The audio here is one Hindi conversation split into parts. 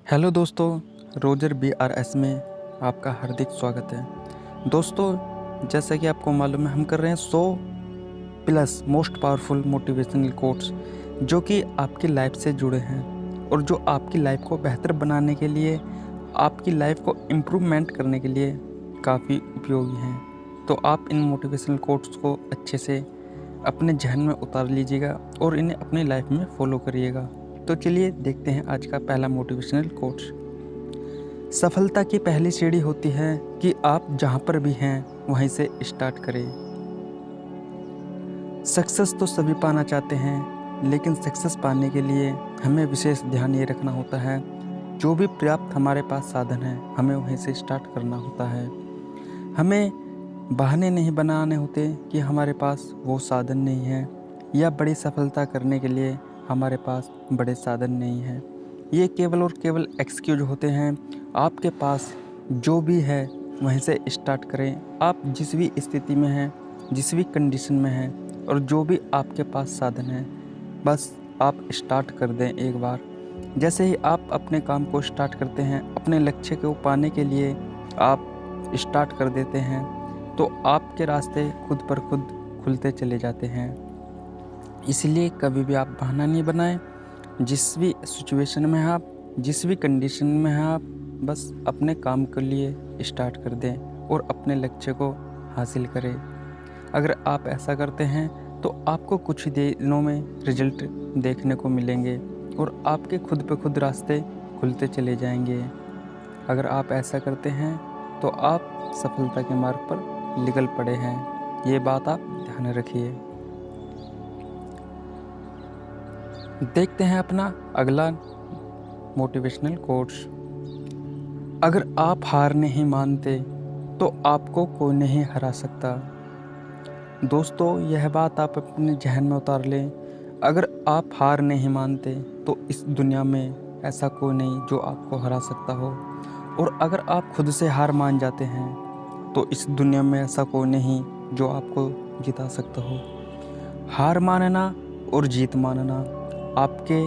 हेलो दोस्तों, रोजर BRS में आपका हार्दिक स्वागत है। दोस्तों, जैसा कि आपको मालूम है, हम कर रहे हैं 100 plus most powerful motivational quotes जो कि आपकी लाइफ से जुड़े हैं और जो आपकी लाइफ को बेहतर बनाने के लिए, आपकी लाइफ को इम्प्रूवमेंट करने के लिए काफ़ी उपयोगी हैं। तो आप इन मोटिवेशनल कोट्स को अच्छे से अपने जहन में उतार लीजिएगा और इन्हें अपनी लाइफ में फॉलो करिएगा। तो चलिए देखते हैं आज का पहला मोटिवेशनल कोट्स। सफलता की पहली सीढ़ी होती है कि आप जहाँ पर भी हैं वहीं से स्टार्ट करें। सक्सेस तो सभी पाना चाहते हैं, लेकिन सक्सेस पाने के लिए हमें विशेष ध्यान ये रखना होता है, जो भी पर्याप्त हमारे पास साधन है हमें वहीं से स्टार्ट करना होता है। हमें बहाने नहीं बनाने होते कि हमारे पास वो साधन नहीं है या बड़ी सफलता करने के लिए हमारे पास बड़े साधन नहीं हैं। ये केवल और केवल एक्सक्यूज होते हैं। आपके पास जो भी है वहीं से स्टार्ट करें। आप जिस भी स्थिति में हैं, जिस भी कंडीशन में हैं और जो भी आपके पास साधन है, बस आप स्टार्ट कर दें एक बार। जैसे ही आप अपने काम को स्टार्ट करते हैं, अपने लक्ष्य को पाने के लिए आप स्टार्ट कर देते हैं, तो आपके रास्ते खुद पर खुद खुलते चले जाते हैं। इसलिए कभी भी आप बहाना नहीं बनाएं। जिस भी सिचुएशन में हैं आप, जिस भी कंडीशन में हैं आप, बस अपने काम के लिए स्टार्ट कर दें और अपने लक्ष्य को हासिल करें। अगर आप ऐसा करते हैं तो आपको कुछ ही दिनों में रिजल्ट देखने को मिलेंगे और आपके खुद पे खुद रास्ते खुलते चले जाएंगे। अगर आप ऐसा करते हैं तो आप सफलता के मार्ग पर निकल पड़े हैं। ये बात आप ध्यान रखिए। देखते हैं अपना अगला मोटिवेशनल कोट्स। अगर आप हार नहीं मानते तो आपको कोई नहीं हरा सकता। दोस्तों, यह बात आप अपने जहन में उतार लें। अगर आप हार नहीं मानते तो इस दुनिया में ऐसा कोई नहीं जो आपको हरा सकता हो, और अगर आप खुद से हार मान जाते हैं तो इस दुनिया में ऐसा कोई नहीं जो आपको जिता सकता हो। हार मानना और जीत मानना आपके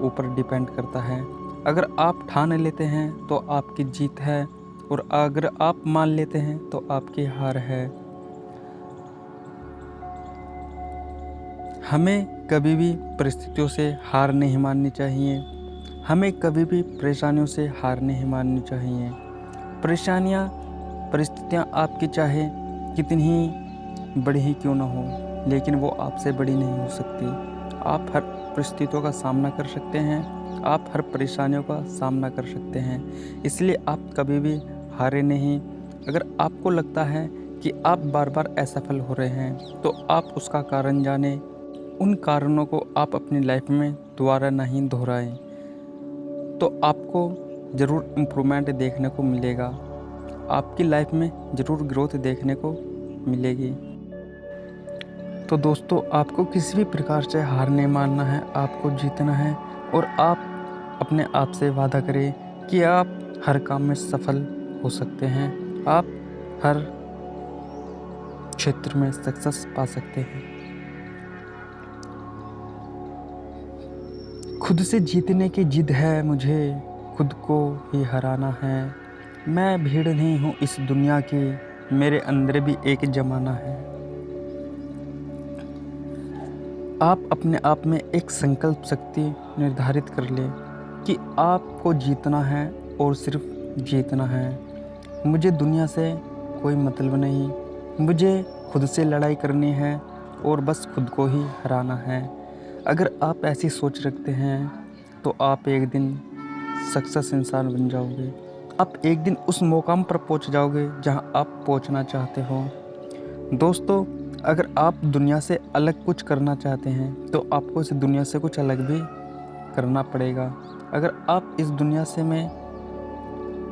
ऊपर डिपेंड करता है। अगर आप ठान लेते हैं तो आपकी जीत है, और अगर आप मान लेते हैं तो आपकी हार है। हमें कभी भी परिस्थितियों से हार नहीं माननी चाहिए। हमें कभी भी परेशानियों से हार नहीं माननी चाहिए। परेशानियाँ, परिस्थितियाँ आपकी चाहे कितनी ही बड़ी ही क्यों ना हो, लेकिन वो आपसे बड़ी नहीं हो सकती। आप हर परिस्थितियों का सामना कर सकते हैं, आप हर परेशानियों का सामना कर सकते हैं। इसलिए आप कभी भी हारे नहीं। अगर आपको लगता है कि आप बार बार असफल हो रहे हैं तो आप उसका कारण जानें। उन कारणों को आप अपनी लाइफ में दोबारा नहीं दोहराएं, तो आपको ज़रूर इम्प्रूवमेंट देखने को मिलेगा। आपकी लाइफ में ज़रूर ग्रोथ देखने को मिलेगी। तो दोस्तों, आपको किसी भी प्रकार से हार नहीं मानना है, आपको जीतना है। और आप अपने आप से वादा करें कि आप हर काम में सफल हो सकते हैं, आप हर क्षेत्र में सक्सेस पा सकते हैं। खुद से जीतने की जिद है मुझे, खुद को ही हराना है। मैं भीड़ नहीं हूँ इस दुनिया की, मेरे अंदर भी एक ज़माना है। आप अपने आप में एक संकल्प शक्ति निर्धारित कर लें कि आपको जीतना है और सिर्फ जीतना है। मुझे दुनिया से कोई मतलब नहीं, मुझे खुद से लड़ाई करनी है और बस खुद को ही हराना है। अगर आप ऐसी सोच रखते हैं तो आप एक दिन सक्सेस इंसान बन जाओगे। आप एक दिन उस मुकाम पर पहुंच जाओगे जहां आप पहुंचना चाहते हो। दोस्तों, अगर आप दुनिया से अलग कुछ करना चाहते हैं तो आपको इस दुनिया से कुछ अलग भी करना पड़ेगा। अगर आप इस दुनिया से में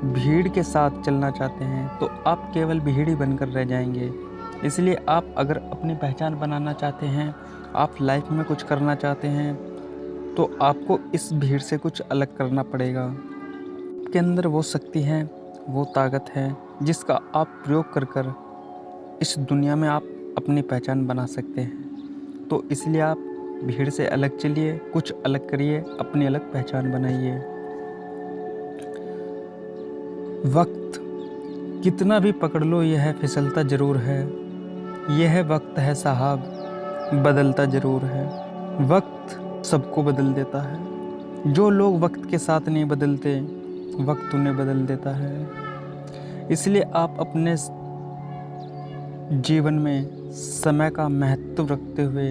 भीड़ के साथ चलना चाहते हैं तो आप केवल भीड़ ही बनकर रह जाएंगे। इसलिए आप अगर अपनी पहचान बनाना चाहते हैं, आप लाइफ में कुछ करना चाहते हैं, तो आपको इस भीड़ से कुछ अलग करना पड़ेगा। आपके अंदर वो शक्ति है, वो ताकत है जिसका आप प्रयोग कर कर इस दुनिया में आप अपनी पहचान बना सकते हैं। तो इसलिए आप भीड़ से अलग चलिए, कुछ अलग करिए, अपनी अलग पहचान बनाइए। वक्त कितना भी पकड़ लो यह फिसलता ज़रूर है, यह वक्त है साहब बदलता ज़रूर है। वक्त सबको बदल देता है, जो लोग वक्त के साथ नहीं बदलते वक्त उन्हें बदल देता है। इसलिए आप अपने जीवन में समय का महत्व रखते हुए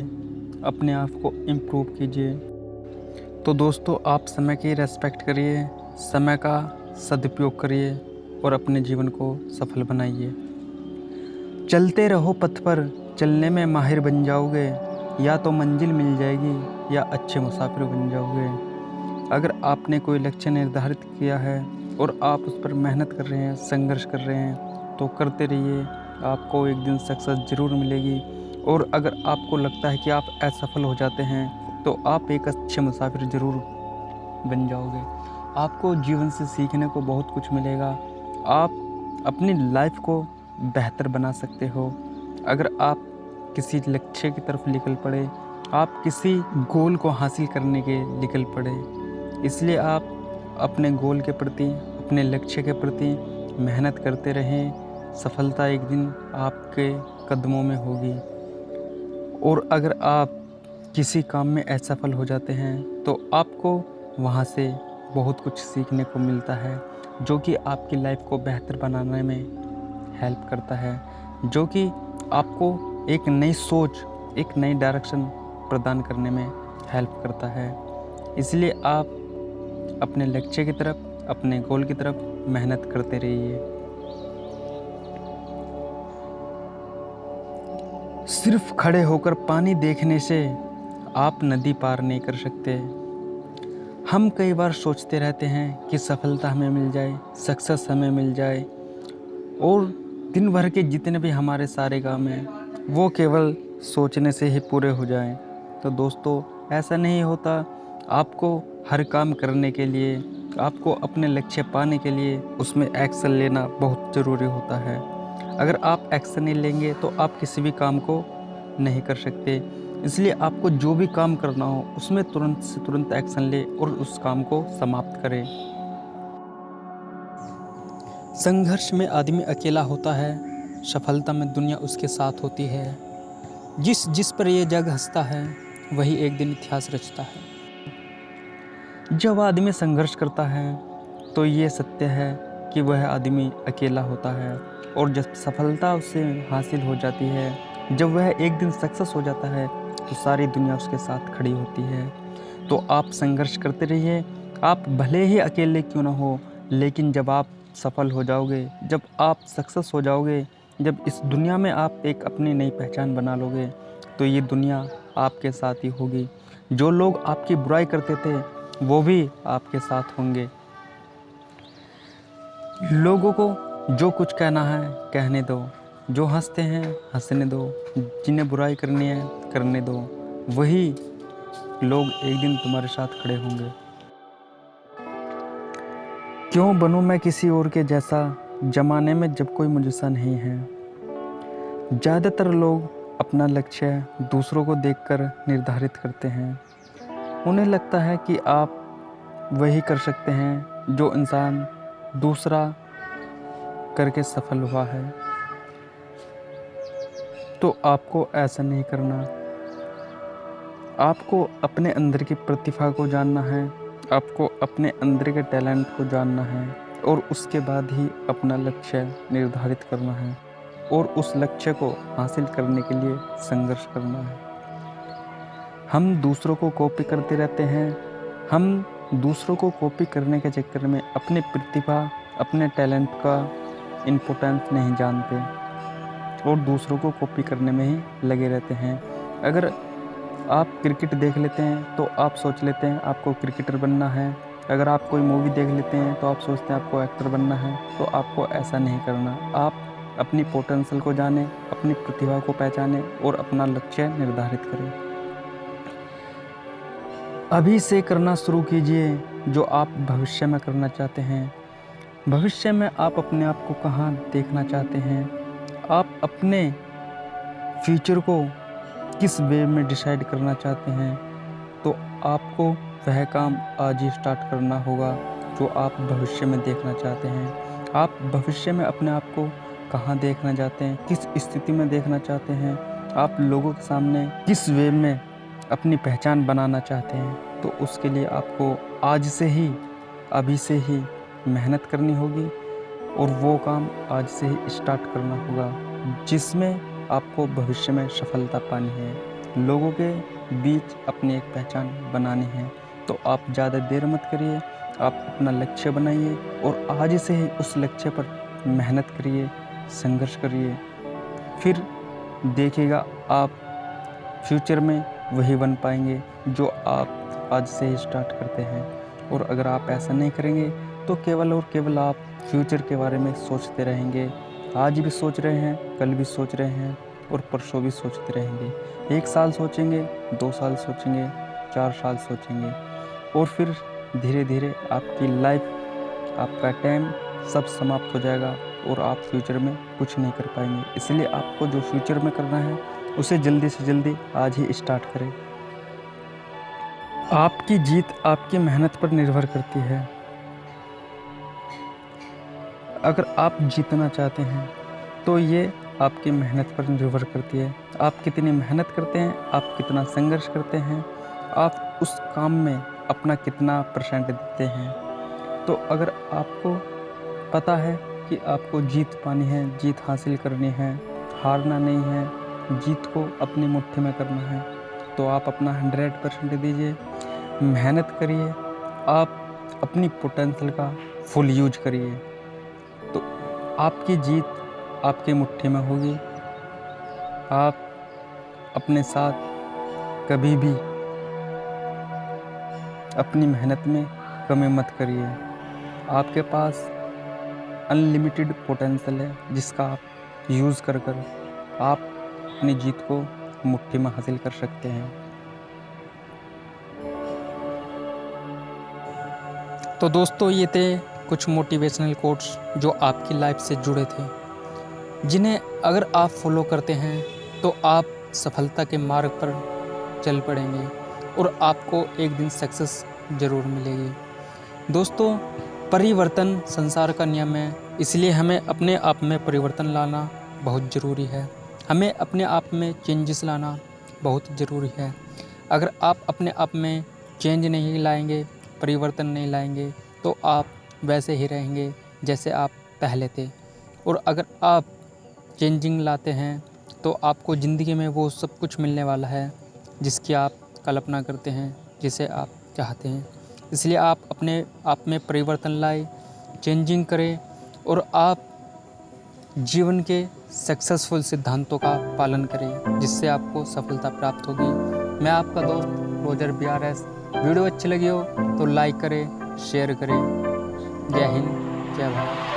अपने आप को इम्प्रूव कीजिए। तो दोस्तों, आप समय की रेस्पेक्ट करिए, समय का सदुपयोग करिए और अपने जीवन को सफल बनाइए। चलते रहो पथ पर, चलने में माहिर बन जाओगे, या तो मंजिल मिल जाएगी या अच्छे मुसाफिर बन जाओगे। अगर आपने कोई लक्ष्य निर्धारित किया है और आप उस पर मेहनत कर रहे हैं, संघर्ष कर रहे हैं, तो करते रहिए, आपको एक दिन सक्सेस ज़रूर मिलेगी। और अगर आपको लगता है कि आप असफल हो जाते हैं तो आप एक अच्छे मुसाफिर ज़रूर बन जाओगे। आपको जीवन से सीखने को बहुत कुछ मिलेगा। आप अपनी लाइफ को बेहतर बना सकते हो अगर आप किसी लक्ष्य की तरफ निकल पड़े, आप किसी गोल को हासिल करने के निकल पड़े। इसलिए आप अपने गोल के प्रति, अपने लक्ष्य के प्रति मेहनत करते रहें। सफलता एक दिन आपके कदमों में होगी। और अगर आप किसी काम में असफल हो जाते हैं तो आपको वहाँ से बहुत कुछ सीखने को मिलता है, जो कि आपकी लाइफ को बेहतर बनाने में हेल्प करता है, जो कि आपको एक नई सोच, एक नई डायरेक्शन प्रदान करने में हेल्प करता है। इसलिए आप अपने लक्ष्य की तरफ, अपने गोल की तरफ मेहनत करते रहिए। सिर्फ खड़े होकर पानी देखने से आप नदी पार नहीं कर सकते। हम कई बार सोचते रहते हैं कि सफलता हमें मिल जाए, सक्सेस हमें मिल जाए, और दिन भर के जितने भी हमारे सारे काम हैं वो केवल सोचने से ही पूरे हो जाएं। तो दोस्तों, ऐसा नहीं होता। आपको हर काम करने के लिए, आपको अपने लक्ष्य पाने के लिए उसमें एक्शन लेना बहुत ज़रूरी होता है। अगर आप एक्शन नहीं लेंगे तो आप किसी भी काम को नहीं कर सकते। इसलिए आपको जो भी काम करना हो उसमें तुरंत से तुरंत एक्शन ले और उस काम को समाप्त करें। संघर्ष में आदमी अकेला होता है, सफलता में दुनिया उसके साथ होती है। जिस पर यह जग हंसता है वही एक दिन इतिहास रचता है। जब आदमी संघर्ष करता है तो ये सत्य है कि वह आदमी अकेला होता है, और जब सफलता उसे हासिल हो जाती है, जब वह एक दिन सक्सेस हो जाता है, तो सारी दुनिया उसके साथ खड़ी होती है। तो आप संघर्ष करते रहिए। आप भले ही अकेले क्यों ना हो, लेकिन जब आप सफल हो जाओगे, जब आप सक्सेस हो जाओगे, जब इस दुनिया में आप एक अपनी नई पहचान बना लोगे, तो ये दुनिया आपके साथ ही होगी। जो लोग आपकी बुराई करते थे वो भी आपके साथ होंगे। लोगों को जो कुछ कहना है कहने दो, जो हंसते हैं हंसने दो, जिन्हें बुराई करनी है करने दो। वही लोग एक दिन तुम्हारे साथ खड़े होंगे। क्यों बनूं मैं किसी और के जैसा, जमाने में जब कोई मुझसा नहीं है। ज़्यादातर लोग अपना लक्ष्य दूसरों को देखकर निर्धारित करते हैं। उन्हें लगता है कि आप वही कर सकते हैं जो इंसान दूसरा करके सफल हुआ है। तो आपको ऐसा नहीं करना। आपको अपने अंदर की प्रतिभा को जानना है, आपको अपने अंदर के टैलेंट को जानना है, और उसके बाद ही अपना लक्ष्य निर्धारित करना है और उस लक्ष्य को हासिल करने के लिए संघर्ष करना है। हम दूसरों को कॉपी करते रहते हैं। हम दूसरों को कॉपी करने के चक्कर में अपनी प्रतिभा, अपने टैलेंट का इम्पोर्टेंस नहीं जानते और दूसरों को कॉपी करने में ही लगे रहते हैं। अगर आप क्रिकेट देख लेते हैं तो आप सोच लेते हैं आपको क्रिकेटर बनना है। अगर आप कोई मूवी देख लेते हैं तो आप सोचते हैं आपको एक्टर बनना है। तो आपको ऐसा नहीं करना। आप अपनी पोटेंशियल को जानें, अपनी प्रतिभा को पहचानें और अपना लक्ष्य निर्धारित करें। अभी से करना शुरू कीजिए जो आप भविष्य में करना चाहते हैं। भविष्य में आप अपने आप को कहाँ देखना चाहते हैं, आप अपने फ्यूचर को किस वे में डिसाइड करना चाहते हैं, तो आपको वह काम आज ही स्टार्ट करना होगा जो आप भविष्य में देखना चाहते हैं। आप भविष्य में अपने आप को कहाँ देखना चाहते हैं, किस स्थिति में देखना चाहते हैं, आप लोगों के सामने किस वे में अपनी पहचान बनाना चाहते हैं, तो उसके लिए आपको आज से ही, अभी से ही मेहनत करनी होगी और वो काम आज से ही स्टार्ट करना होगा जिसमें आपको भविष्य में सफलता पानी है, लोगों के बीच अपनी एक पहचान बनानी है। तो आप ज़्यादा देर मत करिए, आप अपना लक्ष्य बनाइए और आज से ही उस लक्ष्य पर मेहनत करिए, संघर्ष करिए। फिर देखिएगा आप फ्यूचर में वही बन पाएंगे जो आप आज से ही स्टार्ट करते हैं। और अगर आप ऐसा नहीं करेंगे तो केवल और केवल आप फ्यूचर के बारे में सोचते रहेंगे। आज भी सोच रहे हैं, कल भी सोच रहे हैं और परसों भी सोचते रहेंगे। 1 साल सोचेंगे, 2 साल सोचेंगे, 4 साल सोचेंगे और फिर धीरे धीरे आपकी लाइफ, आपका टाइम सब समाप्त हो जाएगा और आप फ्यूचर में कुछ नहीं कर पाएंगे। इसलिए आपको जो फ्यूचर में करना है उसे जल्दी से जल्दी आज ही स्टार्ट करें। आपकी जीत आपकी मेहनत पर निर्भर करती है। अगर आप जीतना चाहते हैं तो ये आपकी मेहनत पर निर्भर करती है। आप कितनी मेहनत करते हैं, आप कितना संघर्ष करते हैं, आप उस काम में अपना कितना % देते हैं। तो अगर आपको पता है कि आपको जीत पानी है, जीत हासिल करनी है, हारना नहीं है, जीत को अपनी मुट्ठी में करना है, तो आप अपना 100% दीजिए, मेहनत करिए, आप अपनी पोटेंशियल का फुल यूज करिए, तो आपकी जीत आपकी मुट्ठी में होगी। आप अपने साथ कभी भी अपनी मेहनत में कमी मत करिए। आपके पास अनलिमिटेड पोटेंशियल है जिसका आप यूज़ कर आप अपनी जीत को मुट्ठी में हासिल कर सकते हैं। तो दोस्तों, ये थे कुछ मोटिवेशनल कोट्स जो आपकी लाइफ से जुड़े थे, जिन्हें अगर आप फॉलो करते हैं तो आप सफलता के मार्ग पर चल पड़ेंगे और आपको एक दिन सक्सेस ज़रूर मिलेगी। दोस्तों, परिवर्तन संसार का नियम है, इसलिए हमें अपने आप में परिवर्तन लाना बहुत ज़रूरी है। हमें अपने आप में चेंजेस लाना बहुत ज़रूरी है। अगर आप अपने आप में चेंज नहीं लाएंगे, परिवर्तन नहीं लाएंगे, तो आप वैसे ही रहेंगे जैसे आप पहले थे। और अगर आप चेंजिंग लाते हैं तो आपको ज़िंदगी में वो सब कुछ मिलने वाला है जिसकी आप कल्पना करते हैं, जिसे आप चाहते हैं। इसलिए आप अपने आप में परिवर्तन लाएं, चेंजिंग करें और आप जीवन के सक्सेसफुल सिद्धांतों का पालन करें, जिससे आपको सफलता प्राप्त होगी। मैं आपका दोस्त रोजर BRS। वीडियो अच्छी लगी हो तो लाइक करें, शेयर करें। जय हिंद, जय भारत।